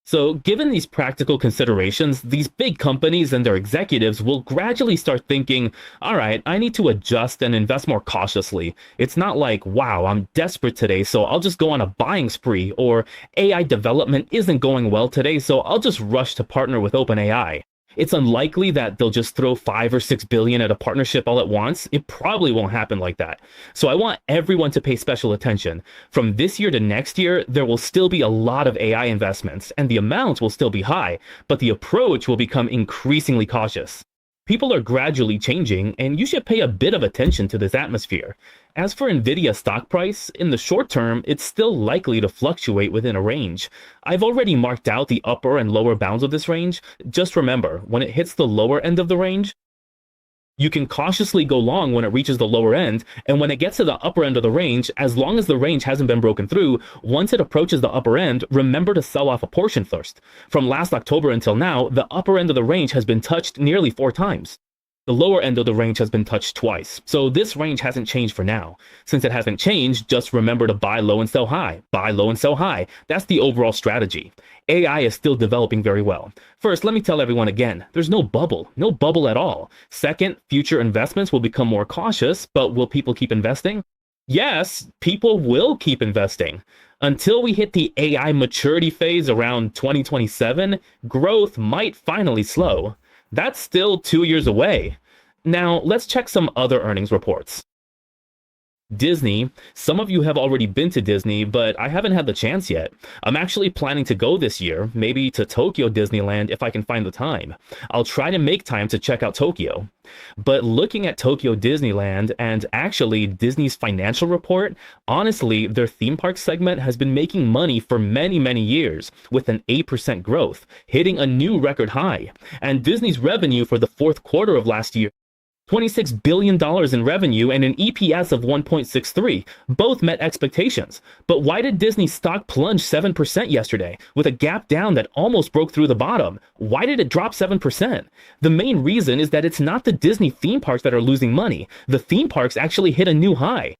So, given these practical considerations, these big companies and their executives will gradually start thinking, all right, I need to adjust and invest more cautiously. It's not like, wow, I'm desperate today, so I'll just go on a buying spree, or AI development isn't going well today, so I'll just rush to partner with OpenAI. It's unlikely that they'll just throw 5 or 6 billion at a partnership all at once. It probably won't happen like that. So I want everyone to pay special attention. From this year to next year, there will still be a lot of AI investments, and the amounts will still be high, but the approach will become increasingly cautious. People are gradually changing, and you should pay a bit of attention to this atmosphere. As for Nvidia's stock price, in the short term, it's still likely to fluctuate within a range. I've already marked out the upper and lower bounds of this range. Just remember, when it hits the lower end of the range, you can cautiously go long when it reaches the lower end, and when it gets to the upper end of the range, as long as the range hasn't been broken through, once it approaches the upper end, remember to sell off a portion first. From last October until now, the upper end of the range has been touched nearly 4 times. The lower end of the range has been touched twice, so this range hasn't changed for now. Since it hasn't changed, just remember to buy low and sell high. Buy low and sell high. That's the overall strategy. AI is still developing very well. First, let me tell everyone again, there's no bubble at all. Second, future investments will become more cautious, but will people keep investing? Yes, people will keep investing. Until we hit the AI maturity phase around 2027, growth might finally slow. That's still 2 years away. Now, let's check some other earnings reports. Disney. Some of you have already been to Disney, but I haven't had the chance yet. I'm actually planning to go this year, maybe to Tokyo Disneyland if I can find the time. I'll try to make time to check out Tokyo. But looking at Tokyo Disneyland and actually Disney's financial report, honestly, their theme park segment has been making money for many years with an 8% growth, hitting a new record high. And Disney's revenue for the fourth quarter of last year, $26 billion in revenue and an EPS of 1.63. Both met expectations. But why did Disney stock plunge 7% yesterday with a gap down that almost broke through the bottom? Why did it drop 7%? The main reason is that it's not the Disney theme parks that are losing money. The theme parks actually hit a new high.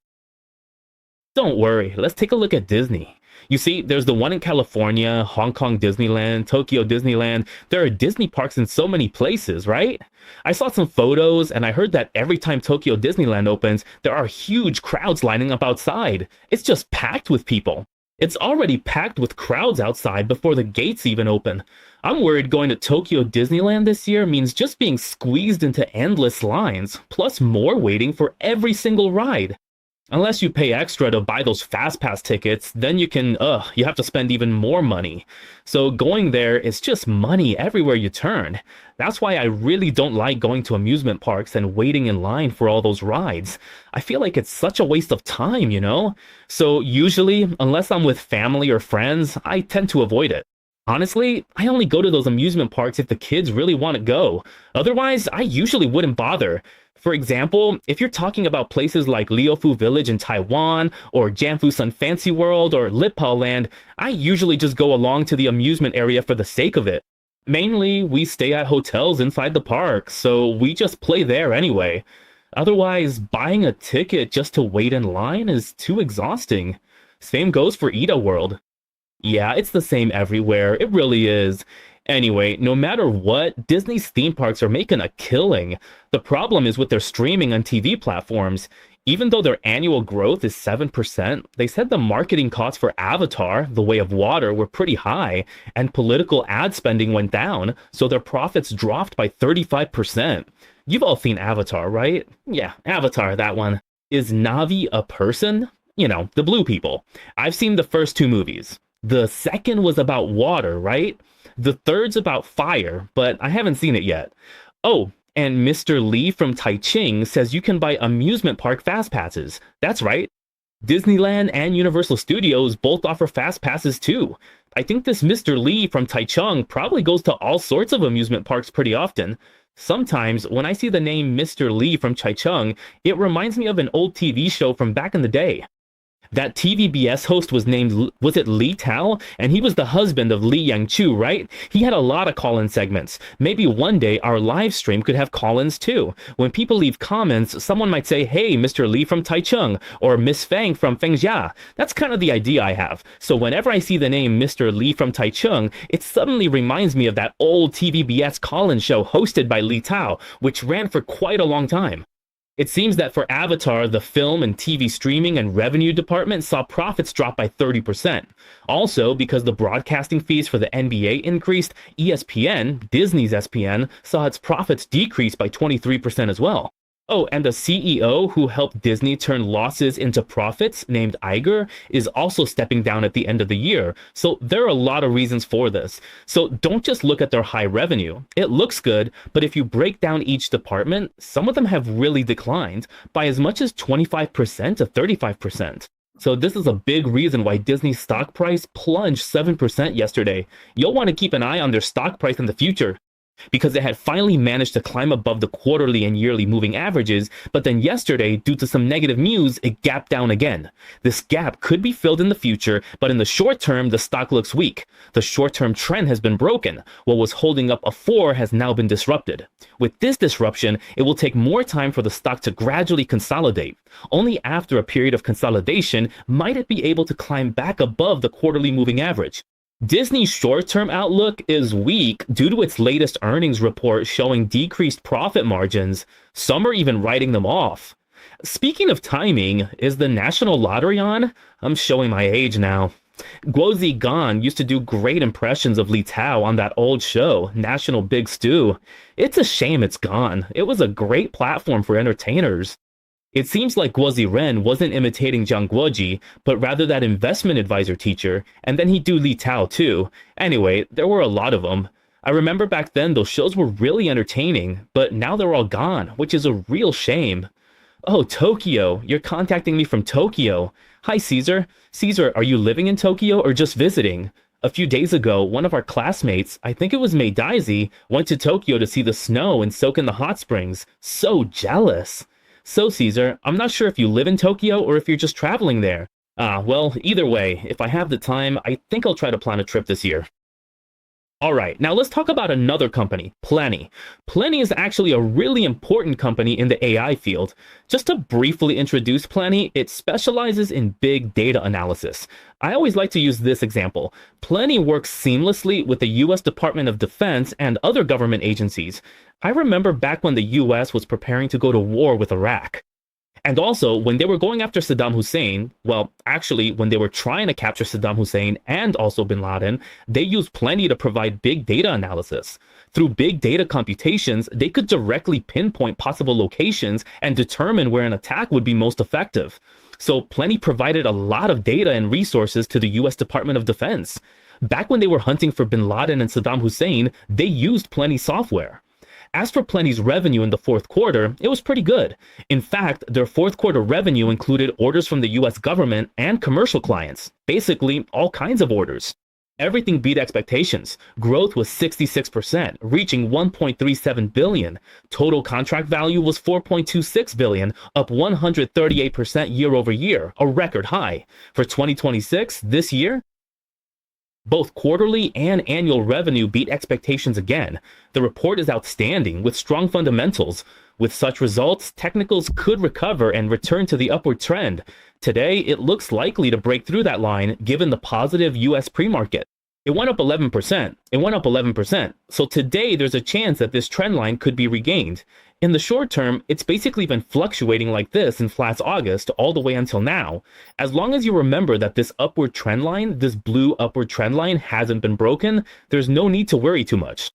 Don't worry, let's take a look at Disney. You see, there's the one in California, Hong Kong Disneyland, Tokyo Disneyland. There are Disney parks in so many places, right? I saw some photos and I heard that every time Tokyo Disneyland opens, there are huge crowds lining up outside. It's just packed with people. It's already packed with crowds outside before the gates even open. I'm worried going to Tokyo Disneyland this year means just being squeezed into endless lines, plus more waiting for every single ride. Unless you pay extra to buy those fast pass tickets, then you have to spend even more money. So going there is just money everywhere you turn. That's why I really don't like going to amusement parks and waiting in line for all those rides. I feel like it's such a waste of time, you know? So usually, unless I'm with family or friends, I tend to avoid it. Honestly, I only go to those amusement parks if the kids really want to go. Otherwise, I usually wouldn't bother. For example, if you're talking about places like Liufu Village in Taiwan, or Janfusun Fancy World, or Lippal Land, I usually just go along to the amusement area for the sake of it. Mainly, we stay at hotels inside the park, so we just play there anyway. Otherwise, buying a ticket just to wait in line is too exhausting. Same goes for Ida World. Yeah, it's the same everywhere, it really is. Anyway, no matter what, Disney's theme parks are making a killing. The problem is with their streaming on TV platforms. Even though their annual growth is 7%, they said the marketing costs for Avatar, The Way of Water, were pretty high, and political ad spending went down, so their profits dropped by 35%. You've all seen Avatar, right? Yeah, Avatar, that one. Is Na'vi a person? You know, the blue people. I've seen the first 2 movies. The second was about water, right? The third's about fire, but I haven't seen it yet. Oh, and Mr. Lee from Taichung says you can buy amusement park fast passes. That's right. Disneyland and Universal Studios both offer fast passes too. I think this Mr. Lee from Taichung probably goes to all sorts of amusement parks pretty often. Sometimes, when I see the name Mr. Lee from Taichung, it reminds me of an old TV show from back in the day. That TVBS host was named, was it Li Tao? And he was the husband of Li Yangchu, right? He had a lot of call-in segments. Maybe one day our live stream could have call-ins too. When people leave comments, someone might say, hey, Mr. Li from Taichung, or Miss Fang from Fengjia. That's kind of the idea I have. So whenever I see the name Mr. Li from Taichung, it suddenly reminds me of that old TVBS call-in show hosted by Li Tao, which ran for quite a long time. It seems that for Avatar, the film and TV streaming and revenue department saw profits drop by 30%. Also, because the broadcasting fees for the NBA increased, ESPN, Disney's ESPN, saw its profits decrease by 23% as well. Oh, and the CEO who helped Disney turn losses into profits, named Iger, is also stepping down at the end of the year. So there are a lot of reasons for this. So don't just look at their high revenue. It looks good, but if you break down each department, some of them have really declined by as much as 25% to 35%. So this is a big reason why Disney's stock price plunged 7% yesterday. You'll want to keep an eye on their stock price in the future, because it had finally managed to climb above the quarterly and yearly moving averages, but then yesterday, due to some negative news, it gapped down again. This gap could be filled in the future, but in the short term, the stock looks weak. The short-term trend has been broken. What was holding up a 4 has now been disrupted. With this disruption, it will take more time for the stock to gradually consolidate. Only after a period of consolidation might it be able to climb back above the quarterly moving average. Disney's short-term outlook is weak due to its latest earnings report showing decreased profit margins. Some are even writing them off. Speaking of timing, is the national lottery on? I'm showing my age now. Guozi Gan used to do great impressions of Li Tao on that old show, National Big Stew. It's a shame it's gone. It was a great platform for entertainers. It seems like Guozi Ren wasn't imitating Zhang Guoji, but rather that investment advisor teacher, and then he'd do Li Tao too. Anyway, there were a lot of them. I remember back then those shows were really entertaining, but now they're all gone, which is a real shame. Oh, Tokyo, you're contacting me from Tokyo. Hi, Caesar. Caesar, are you living in Tokyo or just visiting? A few days ago, one of our classmates, I think it was Mei Daisy, went to Tokyo to see the snow and soak in the hot springs. So jealous. So, Caesar, I'm not sure if you live in Tokyo or if you're just traveling there. Well, either way, if I have the time, I think I'll try to plan a trip this year. Alright, now let's talk about another company, Plenty. Plenty is actually a really important company in the AI field. Just to briefly introduce Plenty, it specializes in big data analysis. I always like to use this example. Plenty works seamlessly with the US Department of Defense and other government agencies. I remember back when the US was preparing to go to war with Iraq. And also, when they were going after Saddam Hussein, well, actually, when they were trying to capture Saddam Hussein and also bin Laden, they used Plenty to provide big data analysis. Through big data computations, they could directly pinpoint possible locations and determine where an attack would be most effective. So Plenty provided a lot of data and resources to the US Department of Defense. Back when they were hunting for bin Laden and Saddam Hussein, they used Plenty software. As for Plenty's revenue in the fourth quarter, it was pretty good. In fact, their fourth quarter revenue included orders from the US government and commercial clients. Basically, all kinds of orders. Everything beat expectations. Growth was 66%, reaching 1.37 billion. Total contract value was 4.26 billion, up 138% year over year, a record high. For 2026, this year, both quarterly and annual revenue beat expectations again. The report is outstanding, with strong fundamentals. With such results, technicals could recover and return to the upward trend. Today, it looks likely to break through that line, given the positive US pre-market. It went up 11%. So today, there's a chance that this trend line could be regained. In the short term, it's basically been fluctuating like this in last August all the way until now. As long as you remember that this upward trend line, this blue upward trend line hasn't been broken, there's no need to worry too much.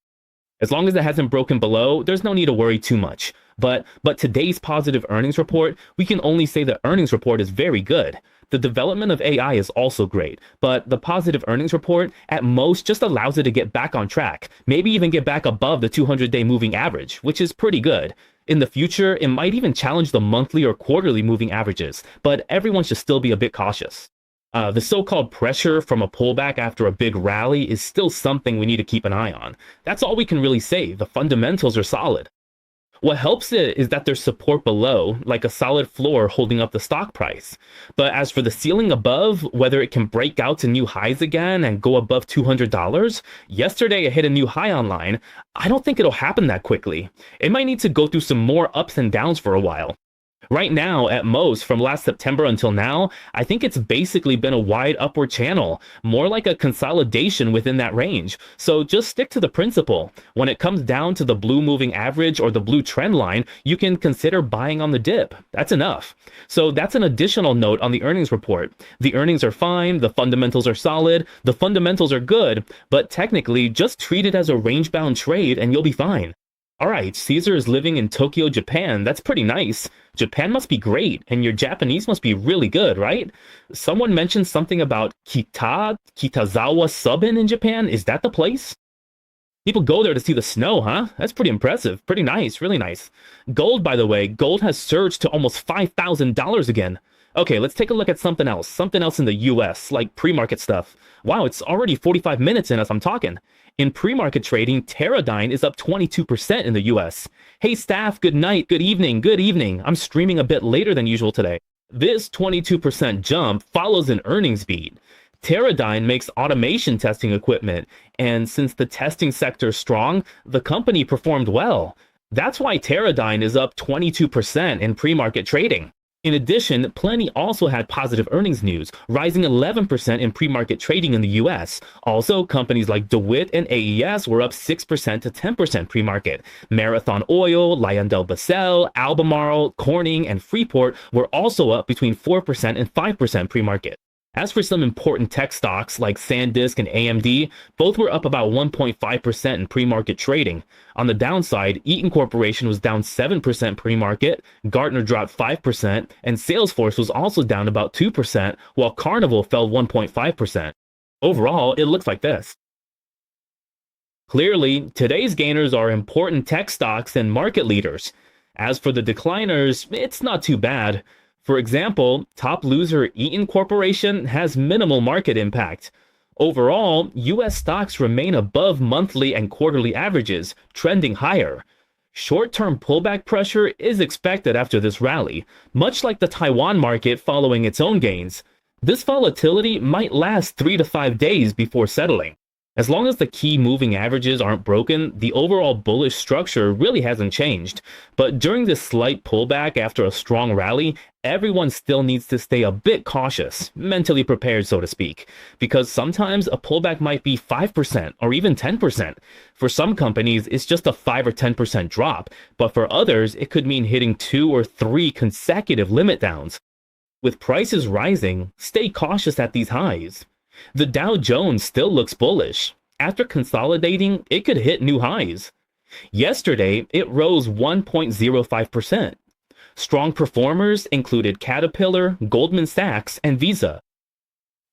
As long as it hasn't broken below, there's no need to worry too much. But today's positive earnings report, we can only say the earnings report is very good. The development of AI is also great, but the positive earnings report at most just allows it to get back on track, maybe even get back above the 200-day moving average, which is pretty good. In the future, it might even challenge the monthly or quarterly moving averages, but everyone should still be a bit cautious. The so-called pressure from a pullback after a big rally is still something we need to keep an eye on. That's all we can really say. The fundamentals are solid. What helps it is that there's support below, like a solid floor holding up the stock price. But as for the ceiling above, whether it can break out to new highs again and go above $200, yesterday it hit a new high online. I don't think it'll happen that quickly. It might need to go through some more ups and downs for a while. Right now, at most, from last September until now, I think it's basically been a wide upward channel, more like a consolidation within that range. So just stick to the principle. When it comes down to the blue moving average or the blue trend line, you can consider buying on the dip. That's enough. So that's an additional note on the earnings report. The earnings are fine, the fundamentals are solid, the fundamentals are good, but technically just treat it as a range-bound trade and you'll be fine. All right, Caesar is living in Tokyo, Japan. That's pretty nice. Japan must be great, and your Japanese must be really good, right? Someone mentioned something about Kitazawa Subin in Japan. Is that the place? People go there to see the snow, huh? That's pretty impressive. Pretty nice, really nice. Gold, by the way, gold has surged to almost $5,000 again. Okay, let's take a look at something else in the US, like pre-market stuff. Wow, it's already 45 minutes in as I'm talking. In pre-market trading, Teradyne is up 22% in the US. Hey staff, good night, good evening, good evening. I'm streaming a bit later than usual today. This 22% jump follows an earnings beat. Teradyne makes automation testing equipment, and since the testing sector is strong, the company performed well. That's why Teradyne is up 22% in pre-market trading. In addition, Plenty also had positive earnings news, rising 11% in pre-market trading in the US. Also, companies like DeWitt and AES were up 6% to 10% pre-market. Marathon Oil, LyondellBasell, Albemarle, Corning, and Freeport were also up between 4% and 5% pre-market. As for some important tech stocks like SanDisk and AMD, both were up about 1.5% in pre-market trading. On the downside, Eaton Corporation was down 7% pre-market, Gartner dropped 5%, and Salesforce was also down about 2%, while Carnival fell 1.5%. Overall, it looks like this. Clearly, today's gainers are important tech stocks and market leaders. As for the decliners, it's not too bad. For example, top loser Eaton Corporation has minimal market impact. Overall, US stocks remain above monthly and quarterly averages, trending higher. Short-term pullback pressure is expected after this rally, much like the Taiwan market following its own gains. This volatility might last 3 to 5 days before settling. As long as the key moving averages aren't broken, the overall bullish structure really hasn't changed. But during this slight pullback after a strong rally, everyone still needs to stay a bit cautious, mentally prepared, so to speak, because sometimes a pullback might be 5% or even 10%. For some companies, it's just a 5 or 10% drop, but for others, it could mean hitting 2 or 3 consecutive limit downs. With prices rising, stay cautious at these highs. The Dow Jones still looks bullish. After consolidating, it could hit new highs. Yesterday, it rose 1.05%. Strong performers included Caterpillar, Goldman Sachs, and Visa.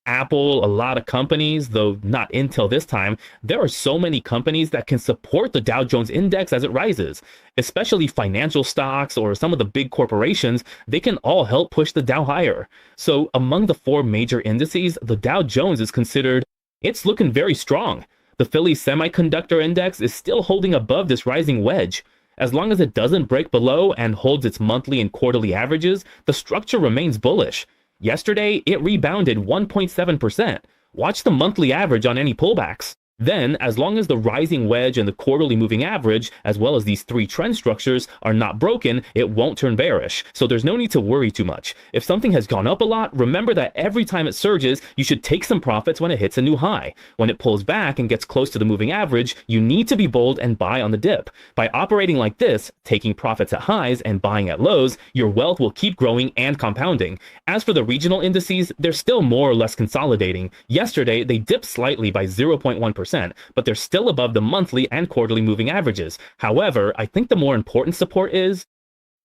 Apple, a lot of companies, though not Intel this time. There are so many companies that can support the Dow Jones Index as it rises, especially financial stocks or some of the big corporations. They can all help push the Dow higher. So among the 4 major indices, the Dow Jones is considered, it's looking very strong. The Philly Semiconductor Index is still holding above this rising wedge. As long as it doesn't break below and holds its monthly and quarterly averages, the structure remains bullish. Yesterday, it rebounded 1.7%. Watch the monthly average on any pullbacks. Then, as long as the rising wedge and the quarterly moving average, as well as these 3 trend structures, are not broken, it won't turn bearish. So there's no need to worry too much. If something has gone up a lot, remember that every time it surges, you should take some profits when it hits a new high. When it pulls back and gets close to the moving average, you need to be bold and buy on the dip. By operating like this, taking profits at highs and buying at lows, your wealth will keep growing and compounding. As for the regional indices, they're still more or less consolidating. Yesterday, they dipped slightly by 0.1%. But they're still above the monthly and quarterly moving averages. However, I think the more important support is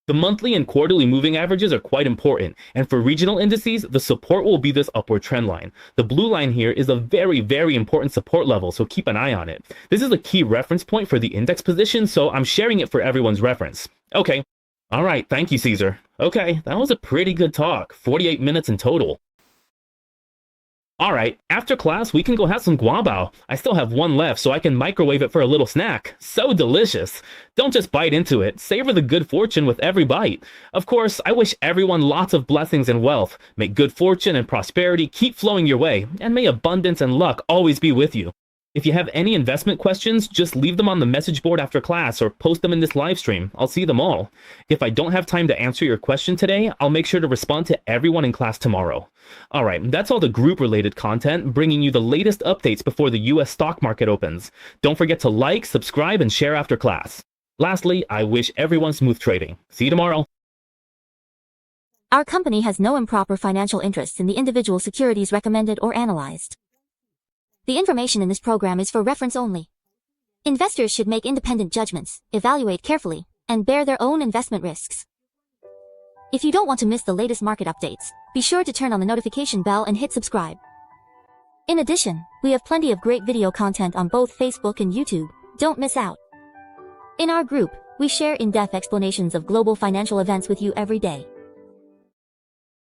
the monthly and quarterly moving averages are quite important, and for regional indices, the support will be this upward trend line. The blue line here is a very, very important support level, so keep an eye on it. This is a key reference point for the index position, so I'm sharing it for everyone's reference. Okay. All right, thank you, Caesar. Okay, that was a pretty good talk, 48 minutes in total. Alright, after class, we can go have some guabao. I still have one left, so I can microwave it for a little snack. So delicious. Don't just bite into it, savor the good fortune with every bite. Of course, I wish everyone lots of blessings and wealth. May good fortune and prosperity keep flowing your way, and may abundance and luck always be with you. If you have any investment questions, just leave them on the message board after class or post them in this live stream. I'll see them all. If I don't have time to answer your question today, I'll make sure to respond to everyone in class tomorrow. Alright, that's all the group-related content, bringing you the latest updates before the US stock market opens. Don't forget to like, subscribe, and share after class. Lastly, I wish everyone smooth trading. See you tomorrow. Our company has no improper financial interests in the individual securities recommended or analyzed. The information in this program is for reference only. Investors should make independent judgments, evaluate carefully, and bear their own investment risks. If you don't want to miss the latest market updates, be sure to turn on the notification bell and hit subscribe. In addition, we have plenty of great video content on both Facebook and YouTube. Don't miss out. In our group, we share in-depth explanations of global financial events with you every day.